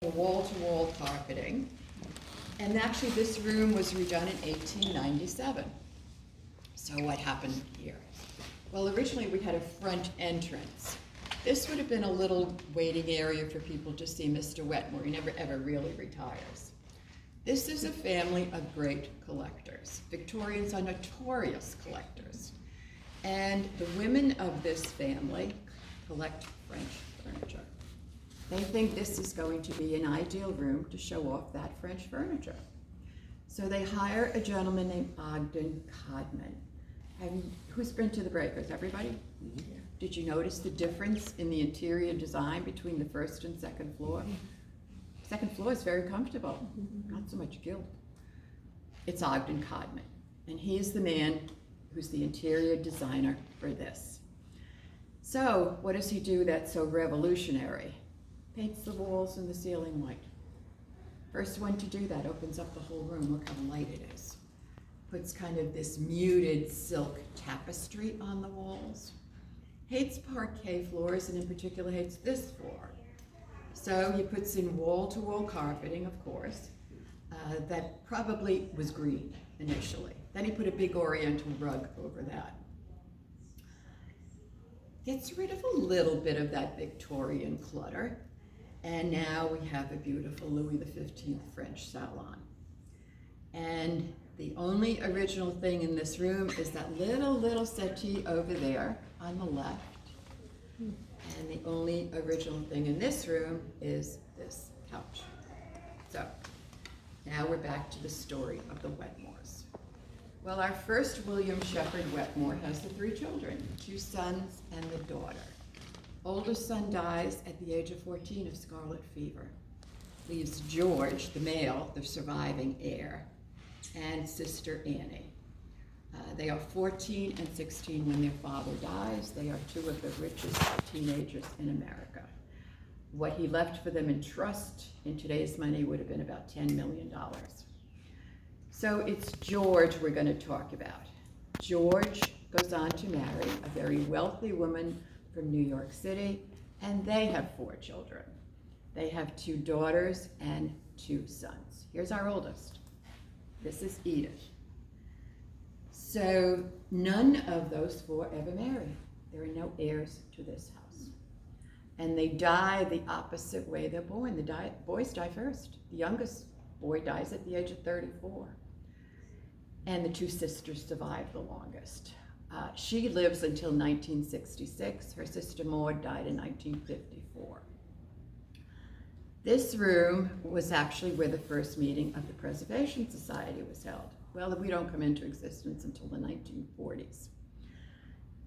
wall-to-wall carpeting. And actually, this room was redone in 1897. So what happened here? Well, originally we had a front entrance. This would have been a little waiting area for people to see Mr. Wetmore. He never ever really retires. This is a family of great collectors. Victorians are notorious collectors. And the women of this family collect French furniture. They think this is going to be an ideal room to show off that French furniture. So they hire a gentleman named Ogden Codman. Who's been to the Breakers? Everybody? Mm-hmm. Yeah. Did you notice the difference in the interior design between the first and second floor? Second floor is very comfortable, not so much gilt. It's Ogden Codman, and he's the man who's the interior designer for this. So what does he do that's so revolutionary? Paints the walls and the ceiling white. First one to do that, opens up the whole room. Look how light it is. Puts kind of this muted silk tapestry on the walls. Hates parquet floors, and in particular hates this floor. So he puts in wall-to-wall carpeting, of course, that probably was green initially. Then he put a big oriental rug over that. Gets rid of a little bit of that Victorian clutter. And now we have a beautiful Louis XV French salon. And the only original thing in this room is that little settee over there on the left. And the only original thing in this room is this couch. So now we're back to the story of the Wetmores. Well, our first William Shepherd Wetmore has the 3 children, 2 sons and the daughter. Oldest son dies at the age of 14 of scarlet fever. Leaves George, the male, the surviving heir, and sister Annie. They are 14 and 16 when their father dies. They are 2 of the richest teenagers in America. What he left for them in trust in today's money would have been about $10 million. So it's George we're going to talk about. George goes on to marry a very wealthy woman from New York City, and they have 4 children. They have 2 daughters and 2 sons. Here's our oldest. This is Edith. So none of those 4 ever marry. There are no heirs to this house. And they die the opposite way they're born. The boys die first. The youngest boy dies at the age of 34. And the 2 sisters survive the longest. She lives until 1966. Her sister Maud died in 1954. This room was actually where the first meeting of the Preservation Society was held. Well, we don't come into existence until the 1940s.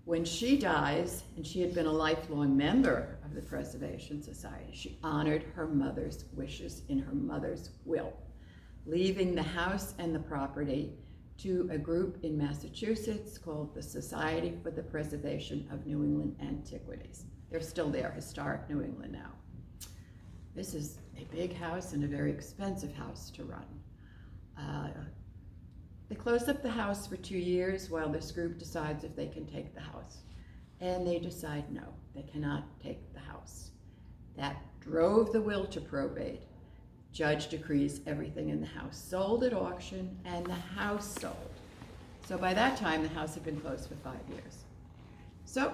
When she dies, and she had been a lifelong member of the Preservation Society, she honored her mother's wishes in her mother's will, leaving the house and the property to a group in Massachusetts called the Society for the Preservation of New England Antiquities. They're still there, historic New England now. This is a big house and a very expensive house to run. They close up the house for 2 years while this group decides if they can take the house. And they decide no, they cannot take the house. That drove the will to probate. Judge decrees everything in the house sold at auction, and the house sold. So by that time, the house had been closed for 5 years. So,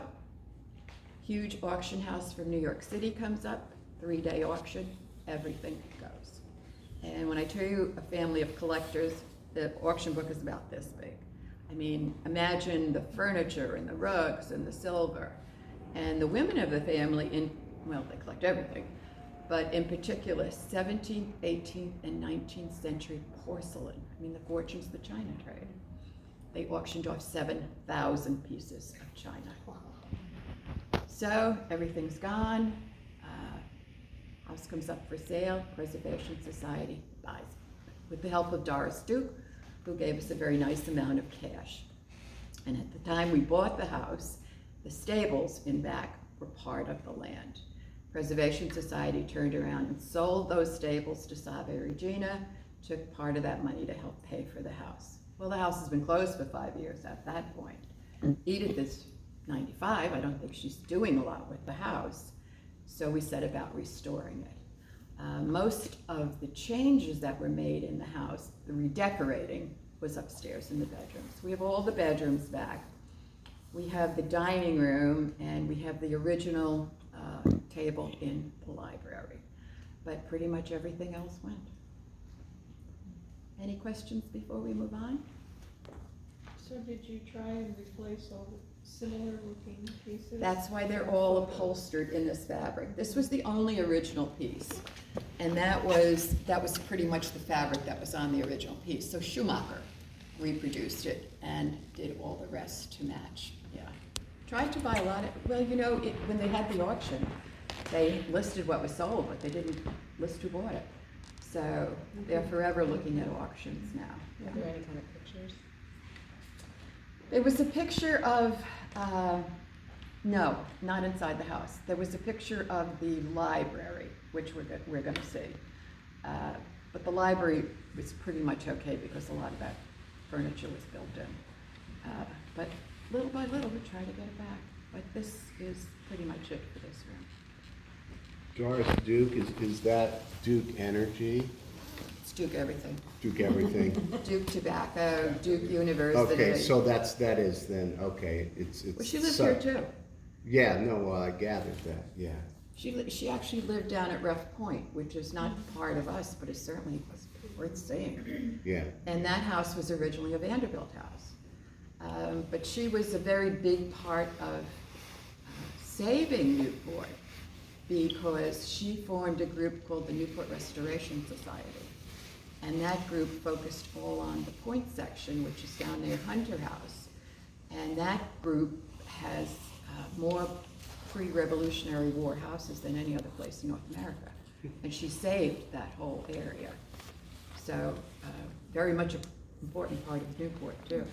huge auction house from New York City comes up, 3-day auction, everything goes. And when I tell you a family of collectors, the auction book is about this big. I mean, imagine the furniture and the rugs and the silver. And the women of the family, well, they collect everything, but in particular, 17th, 18th, and 19th century porcelain. I mean, the fortunes of the China trade. They auctioned off 7,000 pieces of china. So everything's gone. House comes up for sale. Preservation Society buys it with the help of Doris Duke, who gave us a very nice amount of cash. And at the time we bought the house, the stables in back were part of the land. Preservation Society turned around and sold those stables to Save Regina, took part of that money to help pay for the house. Well, the house has been closed for 5 years at that point. Edith is 95. I don't think she's doing a lot with the house. So we set about restoring it. Most of the changes that were made in the house, the redecorating, was upstairs in the bedrooms. We have all the bedrooms back. We have the dining room, and we have the original table in the library. But pretty much everything else went. Any questions before we move on? So did you try and replace all the similar looking pieces? That's why they're all upholstered in this fabric. This was the only original piece, and that was pretty much the fabric that was on the original piece. So Schumacher reproduced it and did all the rest to match. Yeah, tried to buy a lot of. Well, you know, when they had the auction, they listed what was sold, but they didn't list who bought it. So they're forever looking at auctions now. Are there any kind of pictures? There was a picture of, no, not inside the house. There was a picture of the library, which we're going to see. But the library was pretty much okay because a lot of that furniture was built in. But little by little, we try to get it back. But this is pretty much it for this room. Doris, Duke, is that Duke Energy? It's Duke everything. Duke everything? Duke Tobacco, Duke University. Okay, so that is then, okay, it's. Well, she lives here too. Yeah, no, well, I gathered that, yeah. She actually lived down at Rough Point, which is not part of us, but it's certainly worth seeing. Yeah. And that house was originally a Vanderbilt house. But she was a very big part of saving Newport because she formed a group called the Newport Restoration Society. And that group focused all on the Point section, which is down near Hunter House. And that group has more pre-Revolutionary War houses than any other place in North America. And she saved that whole area. So very much an important part of Newport too.